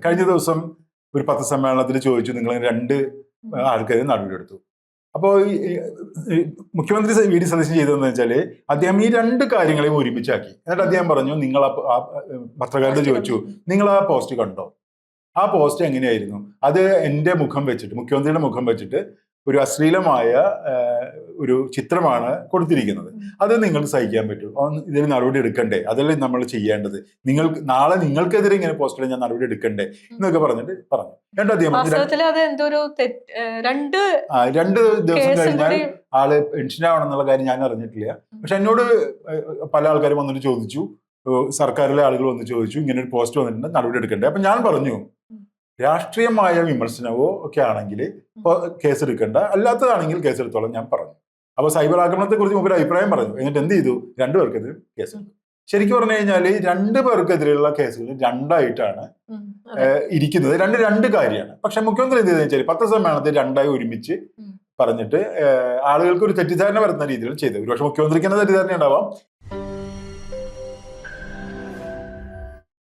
കഴിഞ്ഞ ദിവസം ഒരു പത്രസമ്മേളനത്തിൽ ചോദിച്ചു, നിങ്ങൾ 2 ആൾക്കാരെ നടപടിയെടുത്തു. അപ്പോൾ മുഖ്യമന്ത്രി വി ഡി സതീശൻ ചെയ്തതെന്ന് വെച്ചാല് അദ്ദേഹം ഈ 2 കാര്യങ്ങളെയും ഒരുമിച്ചാക്കി. എന്നിട്ട് അദ്ദേഹം പറഞ്ഞു, നിങ്ങൾ പത്രക്കാരോട് ചോദിച്ചു, നിങ്ങൾ ആ പോസ്റ്റ് കണ്ടോ? ആ പോസ്റ്റ് എങ്ങനെയായിരുന്നു? അത് എൻ്റെ മുഖം വെച്ചിട്ട്, മുഖ്യമന്ത്രിയുടെ മുഖം വെച്ചിട്ട് ഒരു അശ്ലീലമായ ഒരു ചിത്രമാണ് കൊടുത്തിരിക്കുന്നത്. അത് നിങ്ങൾക്ക് സഹിക്കാൻ പറ്റുമോ? ഇതിന് നടപടി എടുക്കണ്ടേ? അതല്ലേ നമ്മൾ ചെയ്യേണ്ടത്? നാളെ നിങ്ങൾക്കെതിരെ ഇങ്ങനെ പോസ്റ്റിൽ ഞാൻ നടപടി എടുക്കണ്ടേ എന്നൊക്കെ പറഞ്ഞു. എന്നിട്ട് അദ്ദേഹം 2 ദിവസം കഴിഞ്ഞാൽ ആള് പെൻഷനാവണമെന്നുള്ള കാര്യം ഞാൻ അറിഞ്ഞിട്ടില്ല. പക്ഷെ എന്നോട് പല ആൾക്കാരും വന്നിട്ട് ചോദിച്ചു, സർക്കാരിലെ ആളുകൾ വന്ന് ചോദിച്ചു, ഇങ്ങനെ ഒരു പോസ്റ്റ് വന്നിട്ടുണ്ട്, നടപടി എടുക്കണ്ടേ? അപ്പൊ ഞാൻ പറഞ്ഞു, രാഷ്ട്രീയമായ വിമർശനമോ ഒക്കെ ആണെങ്കിൽ കേസെടുക്കണ്ട, അല്ലാത്തതാണെങ്കിൽ കേസെടുത്തോളം ഞാൻ പറഞ്ഞു. അപ്പൊ സൈബർ ആക്രമണത്തെ കുറിച്ച് മുമ്പ് അഭിപ്രായം പറഞ്ഞു. എന്നിട്ട് എന്ത് ചെയ്തു? 2 പേർക്കെതിരെ കേസെടുത്തു. ശരിക്കും പറഞ്ഞു കഴിഞ്ഞാല് 2 പേർക്കെതിരെയുള്ള കേസുകൾ 2ആയിട്ടാണ് ഇരിക്കുന്നത്. 2 കാര്യമാണ്. പക്ഷെ മുഖ്യമന്ത്രി എന്ത് ചെയ്തെന്ന് വെച്ചാൽ പത്രസമ്മേളനത്തിൽ 2ആയി ഒരുമിച്ച് പറഞ്ഞിട്ട് ആളുകൾക്ക് ഒരു തെറ്റിദ്ധാരണ വരുന്ന രീതിയിൽ ചെയ്തത്. ഒരുപക്ഷെ മുഖ്യമന്ത്രിക്ക് തന്നെ തെറ്റിദ്ധാരണ ഉണ്ടാവാം,